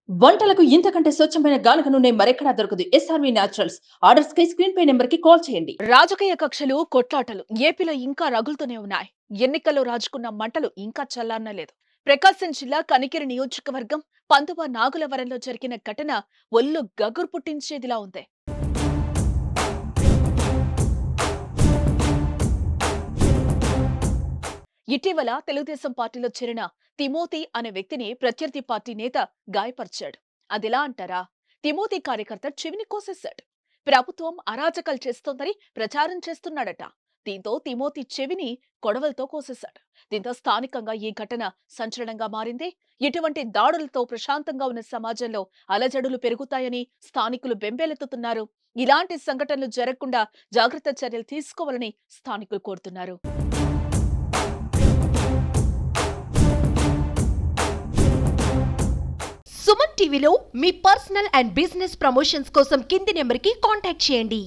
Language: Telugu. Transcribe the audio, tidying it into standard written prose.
వంటలకు ఇంతకంటే స్వచ్ఛమైన గానుగ నూనె మరెక్కడా దొరకదు. SRV naturals. ఆర్డర్స్ కై స్క్రీన్ పై నెంబర్ కి కాల్ చేయండి. రాజకీయ కక్షలు, కొట్లాటలు ఏపీలో ఇంకా రగులుతూనే ఉన్నాయి. ఎన్నికల్లో రాజుకున్న మంటలు ఇంకా చల్లారనలేదు. ప్రకాశం జిల్లా కనిగిరి నియోజకవర్గం పందువ నాగులవరంలో జరిగిన ఘటన ఒళ్ళు గగురు పుట్టించేదిలా ఉంది. ఇటీవల తెలుగుదేశం పార్టీలో చేరిన తిమోతి అనే వ్యక్తిని ప్రత్యర్థి పార్టీ నేత గాయపరిచాడు. అదెలా అంటారా? తిమోతి కార్యకర్త చెవిని కోసేశాడు. ప్రభుత్వం అరాచకాలు చేస్తోందని ప్రచారం చేస్తున్నాడట. దీంతో తిమోతి చెవిని కొడవలతో కోసేశాడు. దీంతో స్థానికంగా ఈ ఘటన సంచలనంగా మారింది. ఇటువంటి దాడులతో ప్రశాంతంగా ఉన్న సమాజంలో అలజడులు పెరుగుతాయని స్థానికులు బెంబేలెత్తుతున్నారు. ఇలాంటి సంఘటనలు జరగకుండా జాగ్రత్త చర్యలు తీసుకోవాలని స్థానికులు కోరుతున్నారు. సుమన్ టీవీలో మీ పర్సనల్ అండ్ బిజినెస్ ప్రమోషన్స్ కోసం కింది నెంబర్కి కాంటాక్ట్ చేయండి.